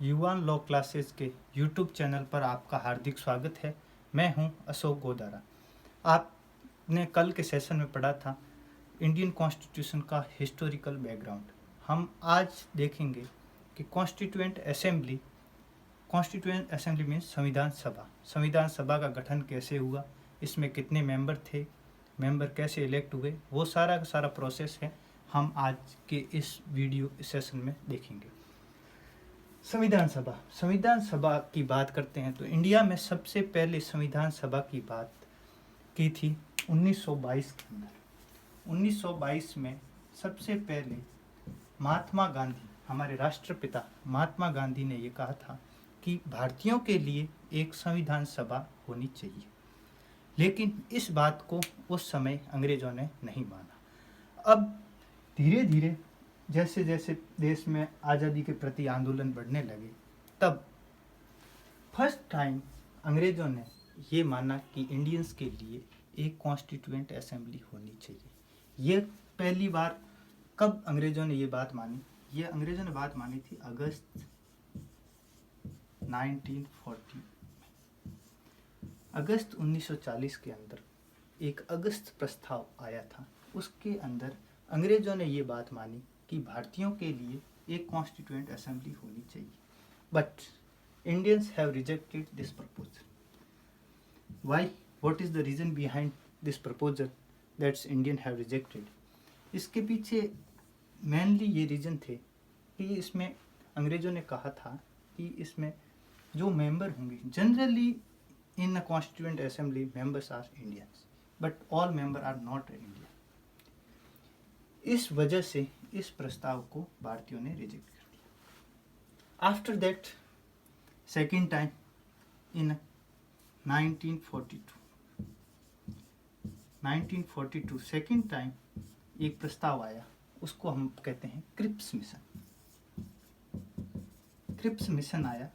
युवान law classes के YouTube channel पर आपका हार्दिक स्वागत है। मैं हूं अशोक गोदारा। आपने कल के सेशन में पढ़ा था इंडियन कॉन्स्टिट्यूशन का हिस्टोरिकल बैकग्राउंड। हम आज देखेंगे कि कॉन्स्टिट्यूएंट असेंबली मीन्स संविधान सभा का गठन कैसे हुआ, इसमें कितने मेंबर थे, मेंबर कैसे इलेक्ट हुए, वो सारा का सारा प्रोसेस है हम आज के इस वीडियो सेशन में देखेंगे। संविधान सभा की बात करते हैं तो इंडिया में सबसे पहले संविधान सभा की बात की थी 1922 के अंदर। 1922 में सबसे पहले महात्मा गांधी, हमारे राष्ट्रपिता महात्मा गांधी ने ये कहा था कि भारतीयों के लिए एक संविधान सभा होनी चाहिए, लेकिन इस बात को उस समय अंग्रेजों ने नहीं माना। अब धीरे धीरे जैसे जैसे देश में आज़ादी के प्रति आंदोलन बढ़ने लगे, तब फर्स्ट टाइम अंग्रेज़ों ने ये माना कि इंडियंस के लिए एक कॉन्स्टिट्यूएंट असेंबली होनी चाहिए। ये पहली बार कब अंग्रेज़ों ने ये बात मानी? ये अंग्रेज़ों ने बात मानी थी अगस्त 1940। अगस्त 1940 के अंदर एक अगस्त प्रस्ताव आया था। उसके अंदर अंग्रेज़ों ने ये बात मानी कि भारतीयों के लिए एक कॉन्स्टिट्यूएंट असेंबली होनी चाहिए, but Indians have rejected this proposal. Why? What is the reason behind this proposal that's Indian have rejected? इसके पीछे मेनली ये रीज़न थे कि इसमें अंग्रेज़ों ने कहा था कि इसमें जो मेंबर होंगे, generally in a constituent assembly members are Indians, but all member are not Indian. इस वजह से इस प्रस्ताव को भारतीयों ने रिजेक्ट कर दिया। After that second time in 1942 second time एक प्रस्ताव आया, उसको हम कहते हैं क्रिप्स मिशन। क्रिप्स मिशन आया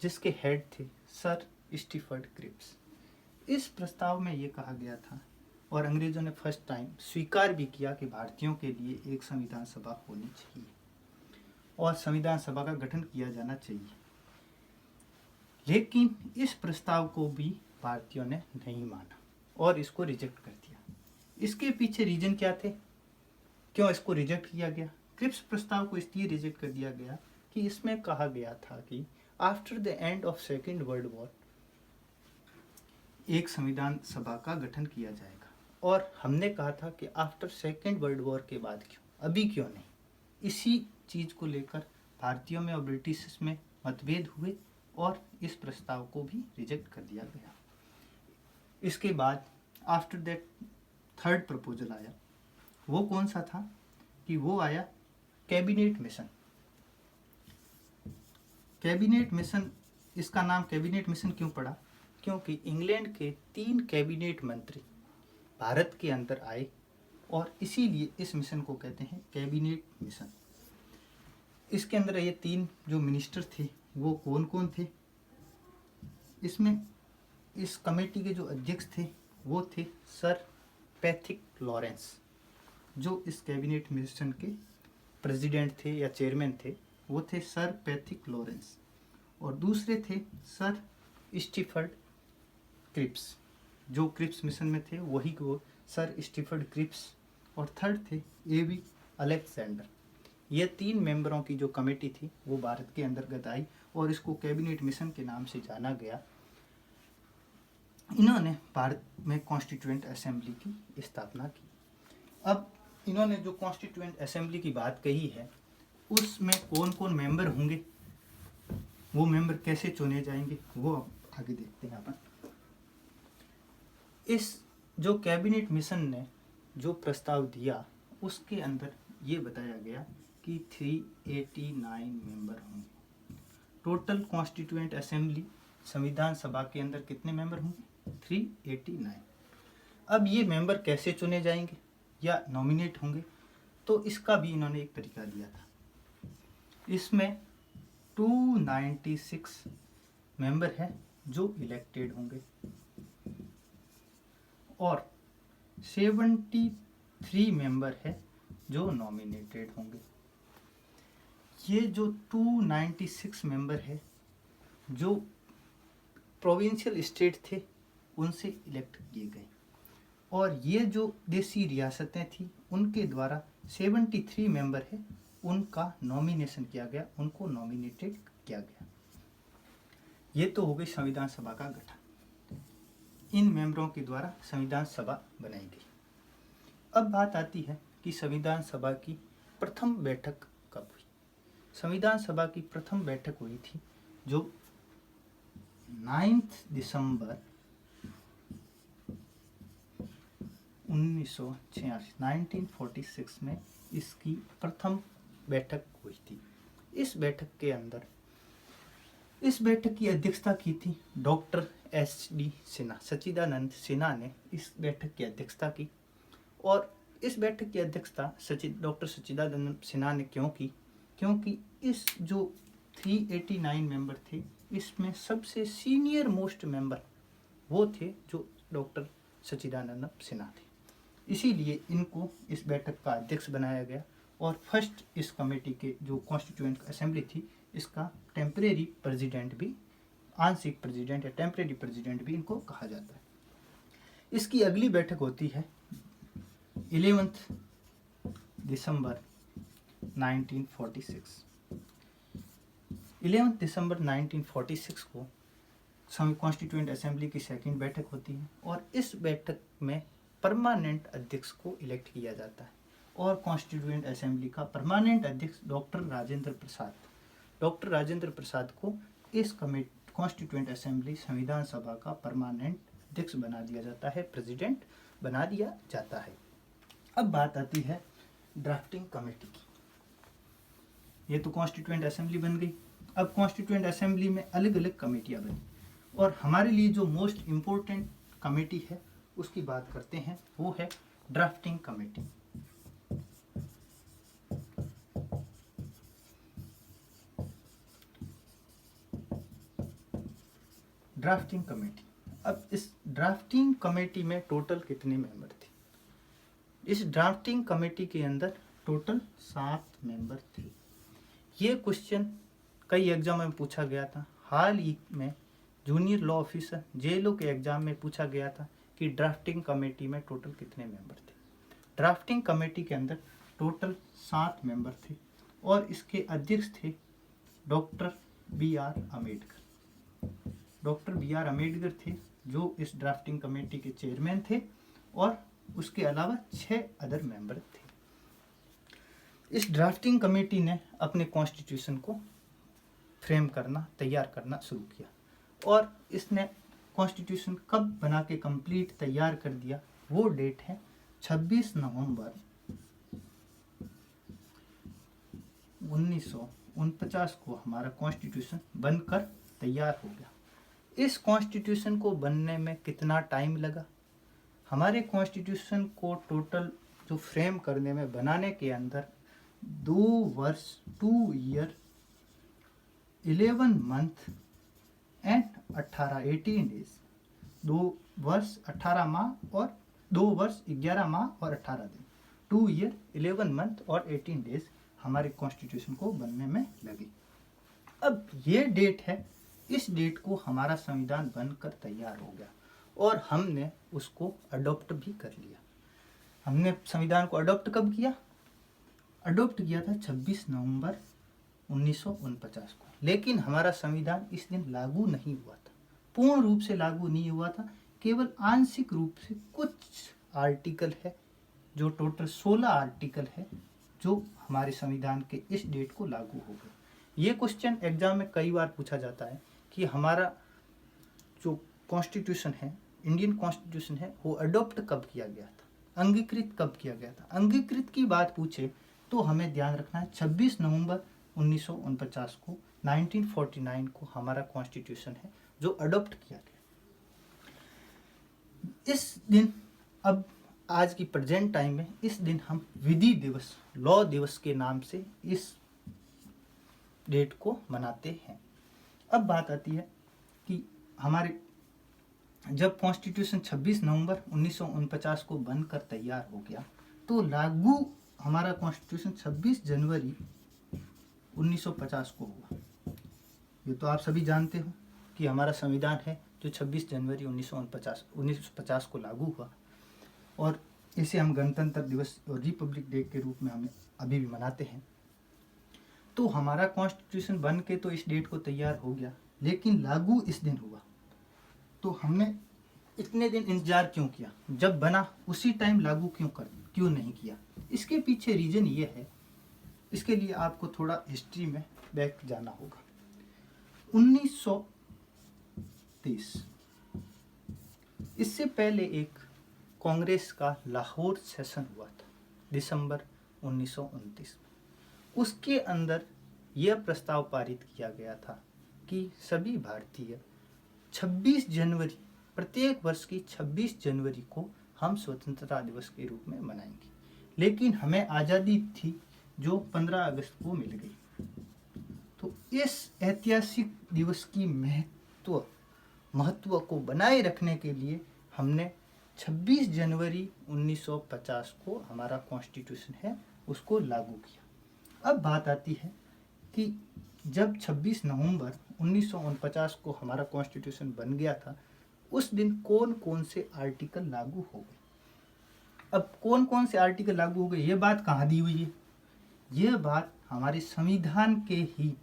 जिसके हेड थे सर स्टीफर्ड क्रिप्स। इस प्रस्ताव में ये कहा गया था और अंग्रेज़ों ने फर्स्ट टाइम स्वीकार भी किया कि भारतीयों के लिए एक संविधान सभा होनी चाहिए और संविधान सभा का गठन किया जाना चाहिए, लेकिन इस प्रस्ताव को भी भारतीयों ने नहीं माना और इसको रिजेक्ट कर दिया। इसके पीछे रीजन क्या थे, क्यों इसको रिजेक्ट किया गया? क्रिप्स प्रस्ताव को इसलिए रिजेक्ट कर दिया गया कि इसमें कहा गया था कि after the end of second world war एक संविधान सभा का गठन किया जाएगा, और हमने कहा था कि आफ्टर सेकेंड वर्ल्ड वॉर के बाद क्यों, अभी क्यों नहीं? इसी चीज़ को लेकर भारतीयों में और ब्रिटिश में मतभेद हुए और इस प्रस्ताव को भी रिजेक्ट कर दिया गया। इसके बाद आफ्टर दैट थर्ड प्रपोजल आया। वो कौन सा था कि वो आया कैबिनेट मिशन। कैबिनेट मिशन, इसका नाम कैबिनेट मिशन क्यों पड़ा? क्योंकि इंग्लैंड के 3 कैबिनेट मंत्री भारत के अंदर आए और इसीलिए इस मिशन को कहते हैं कैबिनेट मिशन। इसके अंदर ये 3 जो मिनिस्टर थे वो कौन कौन थे? इसमें इस कमेटी के जो अध्यक्ष थे वो थे सर पैथिक लॉरेंस, जो इस कैबिनेट मिशन के प्रेसिडेंट थे या चेयरमैन थे, वो थे सर पैथिक लॉरेंस। और दूसरे थे सर स्टीफर्ड क्रिप्स, जो क्रिप्स मिशन में थे वही को सर स्टीफर्ड क्रिप्स। और थर्ड थे एवी अलेक्जेंडर। ये 3 मेंबरों की जो कमेटी थी वो भारत के अंतर्गत आई और इसको कैबिनेट मिशन के नाम से जाना गया। इन्होंने भारत में कॉन्स्टिट्यूएंट असेंबली की स्थापना की। अब इन्होंने जो कॉन्स्टिट्यूएंट असेंबली की बात कही है, उसमें कौन कौन मेंबर होंगे, वो मेंबर कैसे चुने जाएंगे, वो आगे देखते हैं अपन। इस जो कैबिनेट मिशन ने जो प्रस्ताव दिया उसके अंदर ये बताया गया कि 389 मेंबर होंगे। टोटल कॉन्स्टिट्यूएंट असेंबली संविधान सभा के अंदर कितने मेंबर होंगे? 389। अब ये मेंबर कैसे चुने जाएंगे या नॉमिनेट होंगे, तो इसका भी इन्होंने एक तरीका दिया था। इसमें 296 मेंबर हैं जो इलेक्टेड होंगे और 73 मेंबर है जो नॉमिनेटेड होंगे। ये जो 296 मेंबर है जो प्रोविंशियल स्टेट थे उनसे इलेक्ट किए गए, और ये जो देसी रियासतें थी उनके द्वारा 73 मेंबर है उनका नॉमिनेशन किया गया, उनको नॉमिनेटेड किया गया। ये तो हो गई संविधान सभा का गठन, इन मेंबरों के द्वारा संविधान सभा बनाई गई। अब बात आती है कि संविधान सभा की प्रथम बैठक कब हुई। संविधान सभा की प्रथम बैठक हुई थी जो 9 दिसंबर 1946 में इसकी प्रथम बैठक हुई थी। इस बैठक की अध्यक्षता की थी डॉक्टर SD सिन्हा, सच्चिदानंद सिन्हा ने इस बैठक की अध्यक्षता की। और इस बैठक की अध्यक्षता डॉक्टर सच्चिदानंद सिन्हा ने क्यों की? क्योंकि इस जो 389 मेंबर थे इसमें सबसे सीनियर मोस्ट मेंबर वो थे जो डॉक्टर सच्चिदानंद सिन्हा थे, इसीलिए इनको इस बैठक का अध्यक्ष बनाया गया। और फर्स्ट इस कमेटी के जो कॉन्स्टिट्यूएंट असेंबली थी इसका टेम्परेरी प्रेसिडेंट भी, आंशिक प्रेसिडेंट या टेम्परेरी प्रेसिडेंट भी इनको कहा जाता है। इसकी अगली बैठक होती है 11 दिसंबर 1946। 11 दिसंबर 1946 को कॉन्स्टिट्यूएंट असेंबली की सेकंड बैठक होती है, और इस बैठक में परमानेंट अध्यक्ष को इलेक्ट किया जाता है। और कॉन्स्टिट्यूएंट असेंबली का परमानेंट अध्यक्ष डॉक्टर राजेंद्र प्रसाद को इस कॉन्स्टिट्यूएंट असेंबली संविधान सभा का परमानेंट अध्यक्ष बना दिया जाता है, प्रेसिडेंट बना दिया जाता है। अब बात आती है ड्राफ्टिंग कमेटी की। ये तो कॉन्स्टिट्यूएंट असेंबली बन गई। अब कॉन्स्टिट्यूएंट असेंबली में अलग अलग कमेटियां बनी, और हमारे लिए जो मोस्ट इम्पोर्टेंट कमेटी है उसकी बात करते हैं, वो है ड्राफ्टिंग कमेटी। Drafting committee. अब इस ड्राफ्टिंग कमेटी में टोटल कितने मेंबर थे? इस ड्राफ्टिंग कमेटी के अंदर टोटल 7 मेंबर थे। ये क्वेश्चन कई एग्जाम में पूछा गया था। हाल ही में जूनियर लॉ ऑफिसर जेएलओ के एग्जाम में पूछा गया था कि ड्राफ्टिंग कमेटी में टोटल कितने मेंबर थे। ड्राफ्टिंग कमेटी के अंदर टोटल 7 मेंबर थे, और इसके अध्यक्ष थे doctor BR Ambedkar. Doctor BR Ambedkar थे जो इस ड्राफ्टिंग कमेटी के चेयरमैन थे, और उसके अलावा 6 अदर मेंबर थे। इस ड्राफ्टिंग कमेटी ने अपने कॉन्स्टिट्यूशन को फ्रेम करना, तैयार करना शुरू किया, और इसने कॉन्स्टिट्यूशन कब बना के कंप्लीट तैयार कर दिया, वो डेट है 26 नवंबर 1949 को हमारा कॉन्स्टिट्यूशन बनकर तैयार हो गया। इस कॉन्स्टिट्यूशन को बनने में कितना टाइम लगा? हमारे कॉन्स्टिट्यूशन को टोटल जो फ्रेम करने में, बनाने के अंदर 2 वर्ष 2 ईयर 11 मंथ एंड 18 डेज, 2 वर्ष 18 माह और 2 वर्ष 11 माह और 18 दिन, 2 ईयर 11 मंथ और 18 डेज हमारे कॉन्स्टिट्यूशन को बनने में लगी। अब ये डेट है, इस डेट को हमारा संविधान बनकर तैयार हो गया, और हमने उसको अडॉप्ट भी कर लिया। हमने संविधान को अडॉप्ट कब किया? अडॉप्ट किया था 26 नवंबर 1949 को, लेकिन हमारा संविधान इस दिन लागू नहीं हुआ था, पूर्ण रूप से लागू नहीं हुआ था, केवल आंशिक रूप से कुछ आर्टिकल है, जो टोटल 16 आर्टिकल है जो हमारे संविधान के इस डेट को लागू हो गए। ये क्वेश्चन एग्जाम में कई बार पूछा जाता है कि हमारा जो कॉन्स्टिट्यूशन है, इंडियन कॉन्स्टिट्यूशन है, वो अडॉप्ट कब किया गया था, अंगीकृत कब किया गया था। अंगीकृत की बात पूछे तो हमें ध्यान रखना है 26 नवंबर 1949 को, 1949 को हमारा कॉन्स्टिट्यूशन है जो अडॉप्ट किया गया। इस दिन, अब आज की प्रेजेंट टाइम में इस दिन हम विधि दिवस, लॉ दिवस के नाम से इस डेट को मनाते हैं। अब बात आती है कि हमारे जब कॉन्स्टिट्यूशन 26 नवंबर 1949 को बनकर तैयार हो गया, तो लागू हमारा कॉन्स्टिट्यूशन 26 जनवरी 1950 को हुआ। ये तो आप सभी जानते हो कि हमारा संविधान है जो 26 जनवरी 1950 को लागू हुआ, और इसे हम गणतंत्र दिवस और रिपब्लिक डे के रूप में हमें अभी भी मनाते हैं। तो हमारा कॉन्स्टिट्यूशन बन के तो इस डेट को तैयार हो गया, लेकिन लागू इस दिन हुआ। तो हमने इतने दिन इंतजार क्यों किया? जब बना उसी टाइम लागू क्यों नहीं किया? इसके पीछे रीजन ये है, इसके लिए आपको थोड़ा हिस्ट्री में बैक जाना होगा। 1930, इससे पहले एक कांग्रेस का लाहौर सेशन हुआ था दिसंबर 1929। उसके अंदर यह प्रस्ताव पारित किया गया था कि सभी भारतीय 26 जनवरी, प्रत्येक वर्ष की 26 जनवरी को हम स्वतंत्रता दिवस के रूप में मनाएंगे। लेकिन हमें आज़ादी थी जो 15 अगस्त को मिल गई। तो इस ऐतिहासिक दिवस की महत्व को बनाए रखने के लिए हमने 26 जनवरी 1950 को हमारा कॉन्स्टिट्यूशन है उसको लागू किया। अब बात आती है कि जब 26 नवंबर 1949 को हमारा कॉन्स्टिट्यूशन बन गया था, उस दिन कौन कौन से आर्टिकल लागू हो गए। अब कौन कौन से आर्टिकल लागू हो गए, ये बात कहाँ दी हुई है? यह बात हमारे संविधान के ही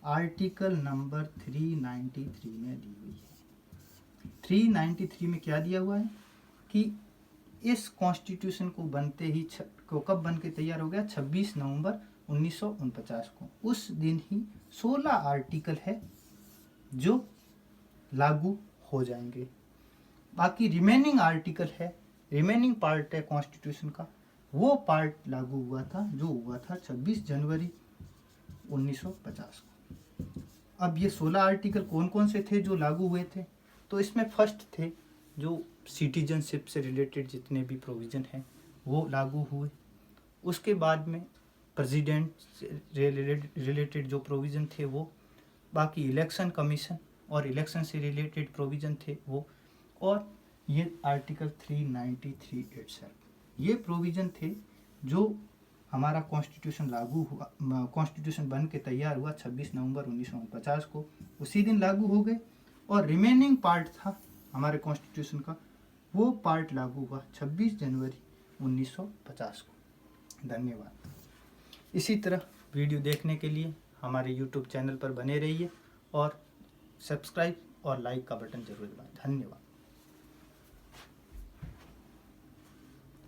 आर्टिकल नंबर 393 में दी हुई है। 393 में क्या दिया हुआ है कि इस कॉन्स्टिट्यूशन को बनते ही कब बन के तैयार हो गया? 26 नवंबर 1949 को। उस दिन ही 16 आर्टिकल है जो लागू हो जाएंगे। बाकी रिमेनिंग आर्टिकल है, रिमेनिंग पार्ट है कॉन्स्टिट्यूशन का, वो पार्ट लागू हुआ था जो हुआ था 26 जनवरी 1950 को। अब ये 16 आर्टिकल कौन कौन से थे जो लागू हुए थे? तो इसमें फर्स्ट थे जो सिटीजनशिप से रिलेटेड जितने भी प्रोविज़न हैं वो लागू हुए। उसके बाद में प्रेसिडेंट से रिलेटेड जो प्रोविज़न थे वो, बाकी इलेक्शन कमीशन और इलेक्शन से रिलेटेड प्रोविज़न थे वो, और ये आर्टिकल 393 इटसेल्फ, ये प्रोविज़न थे जो हमारा कॉन्स्टिट्यूशन लागू हुआ, कॉन्स्टिट्यूशन बन के तैयार हुआ 26 नवंबर 1949 को, उसी दिन लागू हो गए। और रिमेनिंग पार्ट था हमारे कॉन्स्टिट्यूशन का, वो पार्ट लागू हुआ 26 जनवरी 1950 को। धन्यवाद। इसी तरह वीडियो देखने के लिए हमारे यूट्यूब चैनल पर बने रहिए और सब्सक्राइब और लाइक का बटन जरूर दबाएं। धन्यवाद।